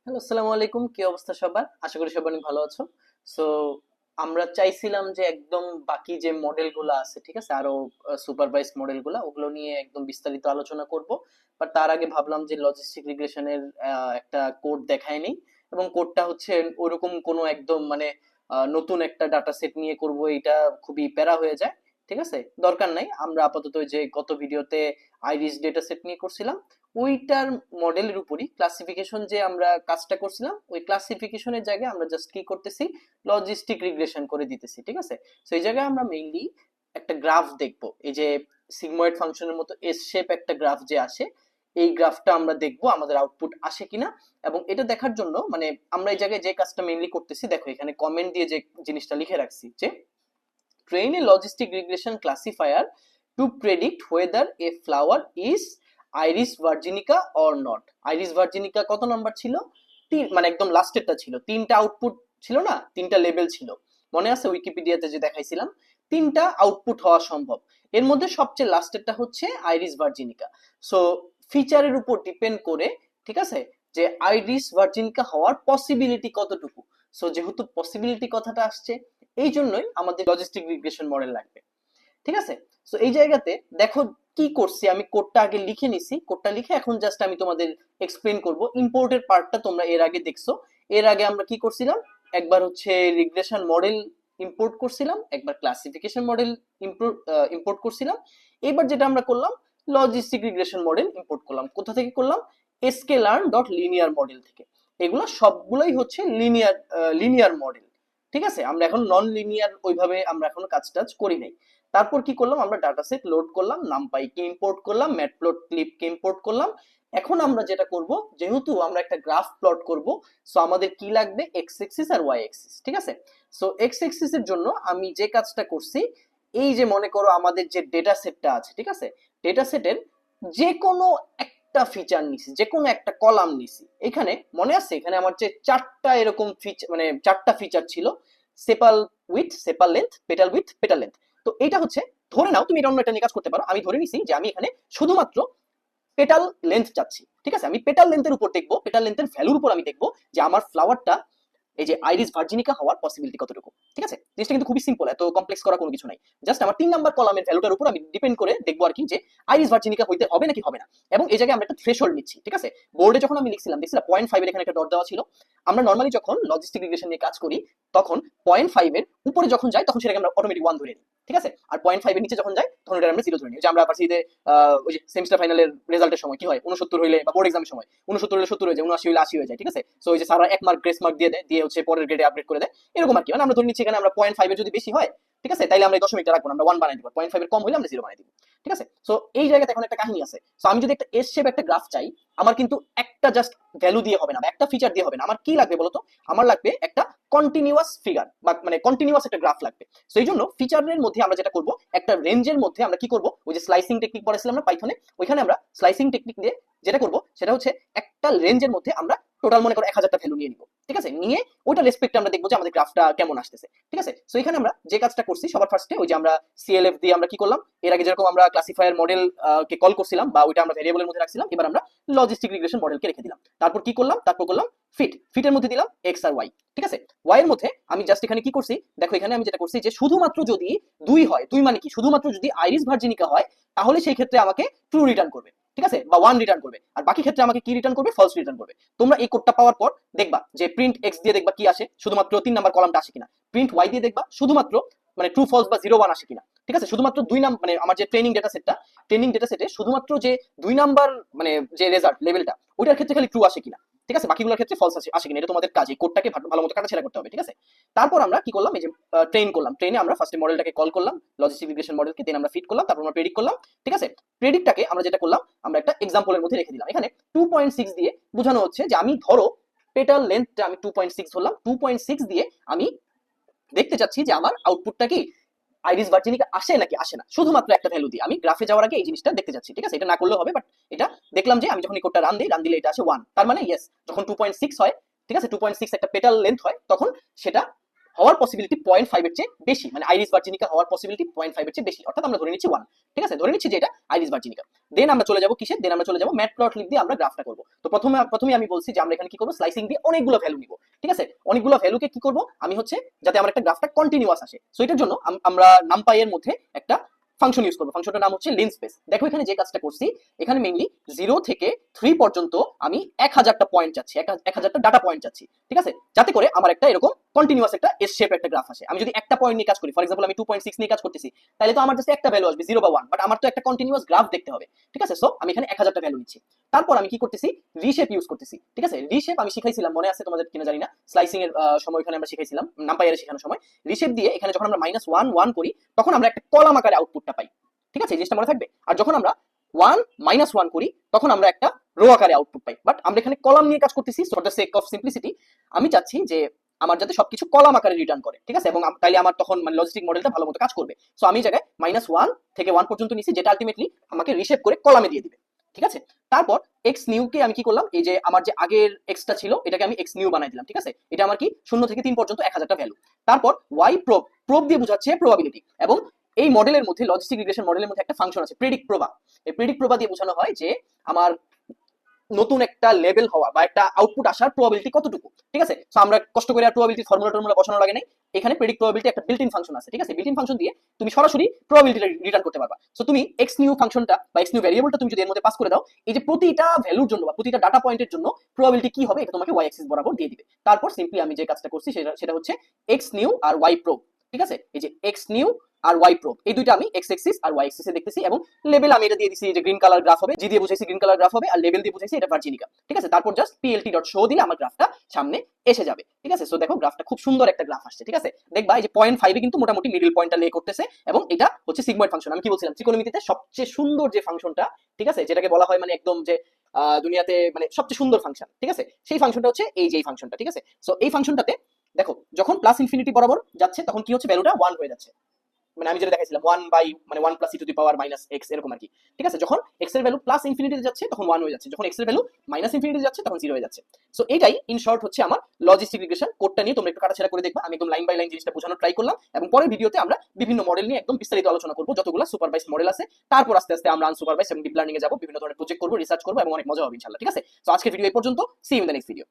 Hello, আসসালামু আলাইকুম। কি অবস্থা সবার? আশা করি সবাই অনেক ভালো আছো। সো আমরা চাইছিলাম যে একদম বাকি যে মডেলগুলো আছে, ঠিক আছে, আরো সুপারভাইজড মডেলগুলো, ওগুলো নিয়ে একদম বিস্তারিত আলোচনা করব। বাট তার আগে ভাবলাম যে লজিস্টিক রিগ্রেশনের একটা কোড দেখায় নেই, এবং কোডটা হচ্ছে ওরকম কোনো একদম মানে নতুন একটা ডাটা সেট নিয়ে করব, এটা খুবই প্যারা হয়ে যায়। ঠিক আছে, দরকার নাই। আমরা আপাতত ওই যে গত ভিডিওতে আইরিস ডেটা সেট নিয়ে করছিলাম, ওইটার মডেলের উপরই ক্লাসিফিকেশন যে আমরা কাজটা করছিলাম, ওই ক্লাসিফিকেশনের জায়গায় আমরা জাস্ট কি করতেছি, লজিস্টিক রিগ্রেশন করে দিতেছি। ঠিক আছে, তো এই জায়গায় আমরা মেইনলি একটা গ্রাফ দেখবো, এই যে সিগময়েড ফাংশনের মতো এস শেপ একটা গ্রাফ যে আসে, এই গ্রাফটা আমরা দেখবো আমাদের আউটপুট আসে কিনা। এবং এটা দেখার জন্য মানে আমরা এই জায়গায় যে কাজটা মেইনলি করতেছি, দেখো এখানে কমেন্ট দিয়ে যে জিনিসটা লিখে রাখছি যে train a logistic regression classifier to predict whether a flower is iris virginica or not. iris virginica কত নাম্বার ছিল? তিন, মানে একদম লাস্টেরটা ছিল। তিনটা আউটপুট ছিল না, তিনটা লেভেল ছিল, মনে আছে উইকিপিডিয়াতে যে দেখাইছিলাম? তিনটা আউটপুট হওয়া সম্ভব, এর মধ্যে সবচেয়ে লাস্টেরটা হচ্ছে আইরিস ভার্জিনিকা। সো ফিচারের উপর ডিপেন্ড করে, ঠিক আছে, যে আইরিস ভার্জিনিকা হওয়ার পসিবিলিটি কতটুকু। সো যেহেতু পসিবিলিটি কথাটা আসছে, এই জন্যই আমাদের লজিস্টিক রিগ্রেশন মডেল লাগবে। ঠিক আছে, সো এই জায়গাতে দেখো কি করছি আমি, কোডটা আগে লিখে নিছি, কোডটা লিখে এখন জাস্ট আমি তোমাদের এক্সপ্লেন করব। ইম্পোর্টের পার্টটা তোমরা এর আগে দেখছো। এর আগে আমরা কি করছিলাম, একবার হচ্ছে রিগ্রেশন মডেল ইম্পোর্ট করছিলাম, একবার ক্লাসিফিকেশন মডেল ইম্পোর্ট করছিলাম। এবার যেটা আমরা করলাম, লজিস্টিক রিগ্রেশন মডেল ইম্পোর্ট করলাম। কোথা থেকে করলাম? sklearn ডট লিনিয়ার মডেল থেকে। এগুলো সবগুলোই হচ্ছে লিনিয়ার মডেল। ঠিক আছে, আমরা এখন নন লিনিয়ার ওইভাবে আমরা এখনো কাজ টাজ করি নাই। তারপর কি করলাম, আমরা ডাটা সেট লোড করলাম, নামপাই কে ইম্পোর্ট করলাম, ম্যাটপ্লটলিব কে ইম্পোর্ট করলাম। এখন আমরা যেটা করব, যেহেতু আমরা একটা গ্রাফ প্লট করব, সো আমাদের কি লাগবে? এক্স এক্সিস আর ওয়াই এক্সিস। ঠিক আছে, সো এক্স এক্সিস এর জন্য আমি যে কাজটা করছি, এই যে মনে করো আমাদের যে ডেটা সেটটা আছে, ঠিক আছে, ডেটা সেটের যে কোনো একটা ফিচার নিছি, যে কোনো একটা কলাম নিছি। এখানে মনে আছে, এখানে আমার যে চারটা এরকম ফিচার, মানে চারটা ফিচার ছিল, সেপাল with, সেপাল length, petal with, petal length. তো এটা হচ্ছে, ধরে নাও তুমি এটা অন্য একটা নিয়ে কাজ করতে পারো, আমি ধরে নিছি যে আমি এখানে শুধুমাত্র পেটাল লেন্থ চাচ্ছি। ঠিক আছে, আমি পেটাল লেন্থের উপর দেখবো, পেটাল লেন্থের ভ্যালুর উপর আমি দেখবো যে আমার ফ্লাওয়ারটা এই যে আইরিস ভার্জিনিকা হওয়ার পসিবিলিটি কতটুকু। ঠিক আছে, জিনিসটা কিন্তু খুবই সিম্পল, এত কমপ্লেক্স করা কোনো কিছু নাই। জাস্ট আমার 3 নাম্বার কলামের ভ্যালুটার উপর আমি ডিপেন্ড করে দেখবো আর কি, যে আইরিস ভার্জিনিকা হইতে হবে নাকি হবে না। এবং এই জায়গায় আমরা একটা থ্রেশহোল্ড নিচ্ছি। ঠিক আছে, বোর্ডে যখন আমি লিখছিলাম দেখছিলাম 0.5 এর এখানে একটা ডট দেওয়া ছিল। আমরা নর্মালি যখন লজিস্টিক রিগ্রেশন নিয়ে কাজ করি, তখন 0.5 এর উপরে যখন যায় তখন সেটাকে আমরা অটোমেটিক 1 ধরে নিই। ঠিক আছে, আর 0.5 এর নিচে যখন যায় তখন এটা আমরা 0 ধরে নিই। যে আমরা ভার্সিটিতে ওই যে সেমিস্টার ফাইনালের রেজাল্টের সময় কি হয়, 69 হইলে বা বোর্ড এক্সামের সময় 69 হইলে 70 হয়ে যায়, 79 হইলে 80 হয়ে যায়। ঠিক আছে, সো ওই যে স্যাররা 1 মার্ক গ্রেস মার্ক দিয়ে দেয়, দিয়ে হচ্ছে পরের গ্রেডে আপডেট করে দেয়, এরকম আর কি। মানে আমরা ধরে নিচ্ছি এখানে আমরা 0.5 এর যদি বেশি হয়, ঠিক আছে, তাইলে আমরা এই দশমিকটা রাখবো না, আমরা 1 বানাই দিব। 0.5 এর কম হইলে আমরা 0 বানাই দিব। ঠিক আছে, সো এই জায়গাতে এখন একটা কাহিনী আছে। সো আমি যদি একটা এস শেপ একটা গ্রাফ চাই, আমার কিন্তু একটা জাস্ট ভ্যালু দিয়ে হবে না, বা একটা ফিচার দিয়ে হবে না। আমার কি লাগবে বলতো? আমার লাগবে একটা কন্টিনিউয়াস ফিগার, বা মানে কন্টিনিউয়াস একটা গ্রাফ লাগবে। সো এই জন্য ফিচারের মধ্যে আমরা যেটা করব, একটা রেঞ্জের মধ্যে আমরা কি করব, ওই যে স্লাইসিং টেকনিক পড়েছিলাম না পাইথনে, ওইখানে আমরা স্লাইসিং টেকনিক দিয়ে যেটা করব সেটা হচ্ছে একটা রেঞ্জের মধ্যে আমরা টোটাল মনে করো 1000টা ভ্যালু নিয়ে নিব। ঠিক আছে, নিয়ে ওইটা রেসপেক্টে আমরা দেখবো যে আমাদের গ্রাফটা কেমন আসতেছে। ঠিক আছে, সো এখানে আমরা যে কাজটা করছি, সবার ফার্স্টে ওই যে আমরা সিএলএফ দিয়ে আমরা কি করলাম, এর আগে যেরকম আমরা ক্লাসিফায়ার মডেল কে কল করছিলাম বা ওইটা আমরা ভেরিয়েবলের মধ্যে রাখছিলাম, এবার আমরা লজিস্টিক রিগ্রেশন মডেলকে রেখে দিলাম। তারপর কি করলাম, তারপর করলাম ফিটের মধ্যে দিলাম এক্স আর ওয়াই। ঠিক আছে, ওয়াই এর মধ্যে আমি জাস্ট এখানে কি করছি, দেখো এখানে আমি যেটা করছি যে শুধুমাত্র যদি 2 হয়, 2 মানে কি, শুধুমাত্র যদি আইরিস ভার্জিনিকা হয়, তাহলে সেই ক্ষেত্রে আমাকে ট্রু রিটার্ন করবে। ঠিক আছে, বা 1 রিটার্ন করবে, আর বাকি ক্ষেত্রে আমাকে কি রিটার্ন করবে? ফলস রিটার্ন করবে। তোমরা এই কোডটা পাওয়ার পর দেখবা যে প্রিন্ট এক্স দিয়ে দেখবা কি আসে, শুধুমাত্র 3 নাম্বার কলামটা আসে কিনা। প্রিন্ট ওয়াই দিয়ে দেখবা শুধুমাত্র মানে ট্রু ফলস বা 0 1 আসে কিনা। ঠিক আছে, শুধুমাত্র 2 নাম্বার, মানে আমার যে ট্রেনিং ডেটা সেটটা, ট্রেনিং ডেটা সেটে শুধুমাত্র যে 2 নাম্বার মানে যে রেজাল্ট লেভেলটা, ওইটার ক্ষেত্রে খালি ট্রু আসে কিনা। ঠিক আছে, বাকিগুলোর ক্ষেত্রে ফলস আসে কিনা, এটা তোমাদের কাজ, এই কোডটাকে ভালো মতো কাটাছেড়া করতে হবে। ঠিক আছে, তারপর আমরা কি করলাম, এই যে ট্রেন করলাম, ট্রেনে আমরা ফার্স্টে মডেলটাকে কল করলাম, লজিস্টিক রিগ্রেশন মডেলকে, দেন আমরা ফিট করলাম, তারপর আমরা প্রেডিক্ট করলাম। ঠিক আছে, প্রেডিক্টটাকে আমরা যেটা করলাম, আমরা একটা এক্সাম্পলের মধ্যে রেখে দিলাম। এখানে 2.6 দিয়ে বোঝানো হচ্ছে যে আমি ধরো পেটাল লেন্থটা আমি 2.6 ধরলাম, 2.6 দিয়ে আমি দেখতে চাচ্ছি যে আমার আউটপুটটা কি আইরিস ভার্জিনিকা আসে নাকি আসে না, শুধুমাত্র একটা ভ্যালু দিয়ে আমি গ্রাফে যাওয়ার আগে এই জিনিসটা দেখতে যাচ্ছি। ঠিক আছে, এটা না করলেও হবে, বাট এটা দেখলাম যে আমি যখন এই কোডটা রান দিলে এটা আসে 1, তার মানে ইয়েস, যখন 2.6 হয়, ঠিক আছে, 2.6 একটা পেটাল লেন্থ হয়, তখন সেটা হওয়ার পসিবিলিটি 0.5 এর চেয়ে বেশি, মানে আইরিস ভার্জিনিকা হওয়ার পসিবিলিটি 0.5 এর চেয়ে বেশি, অর্থাৎ আমরা ধরে নিচ্ছি 1। ঠিক আছে, ধরে নিচ্ছি যে এটা আইরিস ভার্জিনিকা। দেন আমরা চলে যাব কিসে, দেন আমরা চলে যাব ম্যাটপ্লটলিব দিয়ে আমরা গ্রাফটা করব। তো প্রথমে আমি বলছি যে আমরা এখানে কি করব, স্লাইসিং দিয়ে অনেকগুলো ভ্যালু নিব। ঠিক আছে, অনেকগুলো ভ্যালুকে কি করব আমি হচ্ছে, যাতে আমার একটা গ্রাফটা কন্টিনিউয়াস আসে, সো এটার জন্য আমরা নামপাই এর মধ্যে একটা ফাংশন ইউজ করবো। ফাংশনটার নাম হচ্ছে লিনস্পেস। দেখো এখানে যে কাজটা করছি, এখানে মেইনলি 0 থেকে 3 পর্যন্ত আমি 1000টা পয়েন্ট চাচ্ছি, 1000টা ডাটা পয়েন্ট চাচ্ছি। ঠিক আছে, যাতে করে আমার একটা এরকম কন্টিনিউয়াস একটা এস শেপ একটা গ্রাফ আসে। আমি যদি একটা পয়েন্ট নিয়ে কাজ করি, ফর এক্সাম্পল আমি 2.6 নিয়ে কাজ করতেছি, তাহলে তো আমার জাস্ট একটা ভ্যালু আসবে 0 বা 1, বাট আমার তো একটা কন্টিনিউয়াস গ্রাফ দেখতে হবে। ঠিক আছে, সো আমি এখানে 1000টা ভ্যালু নিচ্ছি। তারপর আমি কি করতেছি, রিশেপ ইউজ করতেছি। ঠিক আছে, রিশেপ আমি শিখাইছিলাম, মনে আছে তোমাদের কিনা জানি না, স্লাইসিং এর সময় এখানে আমরা শিখাইছিলাম, নাম্পায়ারে শেখানোর সময়। রিশেপ দিয়ে এখানে যখন আমরা -1 1 করি, তখন আমরা একটা কলাম আকারে আউটপুটটা পাই। ঠিক আছে, এই জিনিসটা মনে থাকবে। আর যখন আমরা 1 -1 করি, তখন আমরা একটা রো আকারে আউটপুট পাই। বাট আমরা এখানে কলাম নিয়ে কাজ করতেছি, for the sake of simplicity আমি চাচ্ছি যে আমার যাতে সবকিছু কলাম আকারে রিটার্ন করে। ঠিক আছে, এবং তাইলে আমার তখন মানে লজিস্টিক মডেলটা ভালো মতো কাজ করবে। সো আমি জায়গায় -1 থেকে 1 পর্যন্ত নিছি, যেটা আলটিমেটলি আমাকে রিশেপ করে কলামে দিয়ে দিবে। ঠিক আছে, তারপর এক্স নিউ কে আমি কি করলাম, এই যে আমার যে আগের এক্সটা ছিল এটাকে আমি এক্স নিউ বানাই দিলাম। ঠিক আছে, এটা আমার কি 0 থেকে 3 পর্যন্ত 1000টা ভ্যালু। তারপর ওয়াই প্রোব, প্রোব দিয়ে বোঝাচ্ছে প্রবাবিলিটি। এবং এই মডেলের মধ্যে, লজিস্টিক রিগ্রেশন মডেলের মধ্যে একটা ফাংশন আছে প্রেডিক্ট প্রবা। এই প্রেডিক্ট প্রবা দিয়ে বোঝানো হয় যে আমার নতুন একটা লেভেল হওয়া বা একটা আউটপুট আসার প্রবাবিলিটি কতটুকু। ঠিক আছে, সো আমরা কষ্ট করে আর প্রবাবিলিটি ফর্মুলা বসানো লাগে নাই। এখানে প্রেডিক্ট প্রবাবিলিটি একটা বিল্ট ইন ফাংশন আছে। ঠিক আছে, বিল্ট ইন ফাংশন দিয়ে তুমি সরাসরি প্রবাবিলিটি রিটার্ন করতে পারবা। সো তুমি এক্স নিউ ফাংশনটা বা এক্স নিউ ভ্যারিয়েবলটা তুমি যদি এর মধ্যে পাস করে দাও, এই যে প্রতিটা ভ্যালুর জন্য বা প্রতিটা ডাটা পয়েন্টের জন্য প্রবাবিলিটি কি হবে, এটা তোমাকে ওয়াই অ্যাক্সিস বরাবর দিয়ে দিবে। তারপর সিম্পলি আমি যে কাজটা করছি সেটা হচ্ছে এক্স নিউ আর ওয়াই প্রোব। ঠিক আছে, এই যে এক্স নিউ আর ওয়াই প্রোব, এই দুইটা আমি এক্স এক্সিস আর ওয়াই এক্সিসে দেখতেছি, এবং লেভেল আমি এটা দিয়ে দিছি যে গ্রিন কালার গ্রাফ হবে, জি দিয়ে বুঝাইছি গ্রিন কালার গ্রাফ হবে, আর লেভেল দিয়ে বুঝাইছি এটা ভার্জিনিকা। ঠিক আছে, তারপর জাস্ট পিএলটি ডট শো দিলে আমার গ্রাফটা সামনে এসে যাবে। ঠিক আছে, সো দেখো গ্রাফটা খুব সুন্দর একটা গ্রাফ আসছে। ঠিক আছে, দেখবা এই যে 0.5 এ কিন্তু মোটামুটি মিডল পয়েন্টটা লে করতেছে, এবং এটা হচ্ছে সিগময়েড ফাংশন। আমি কি বলছিলাম, ত্রিকোণমিতিতে সবচেয়ে সুন্দর যে ফাংশনটা, ঠিক আছে, যেটাকে বলা হয় মানে একদম যে দুনিয়াতে মানে সবচেয়ে সুন্দর ফাংশন। ঠিক আছে, সেই ফাংশনটা হচ্ছে এই যে এই ফাংশনটা। ঠিক আছে, সো এই ফাংশনটাতে দেখো যখন প্লাস ইনফিনিটি বরাবর যাচ্ছে, তখন কি হচ্ছে, ভ্যালুটা 1 হয়ে যাচ্ছে। মানে আমি যেটা দেখাইছিলাম 1 বাই মানে 1 plus E to the power minus x, এরকম আর কি। ঠিক আছে, যখন এক্স এর ভ্যালু প্লাস ইনফিনিটিতে যাচ্ছে তখন 1 হয়ে যাচ্ছে, যখন এক্স এর ভ্যালু মাইনাস ইনফিনিটিতে যাচ্ছে তখন 0 হয়ে যাচ্ছে। সো এটাই ইন শর্ট হচ্ছে আমার লজিস্টিক রিগ্রেশন কোডটা নিয়ে তোমরা একটু কাটাছেড়া করে দেখবা। আমি একদম লাইন বাই লাইন জিনিসটা বোঝানোর ট্রাই করলাম, এবং পরের ভিডিওতে আমরা বিভিন্ন মডেল নিয়ে একদম বিস্তারিত আলোচনা করব, যতগুলো সুপারভাইজড মডেল আছে। তারপর আস্তে আস্তে আমরা আনসুপারভাইজড এবং ডিপ লার্নিং এ যাব, বিভিন্ন ধরনের প্রজেক্ট করব, রিসার্চ করব, এবং অনেক মজা হবে ইনশাআল্লাহ। ঠিক আছে, সো আজকের ভিডিও এই পর্যন্ত। See you in the next video.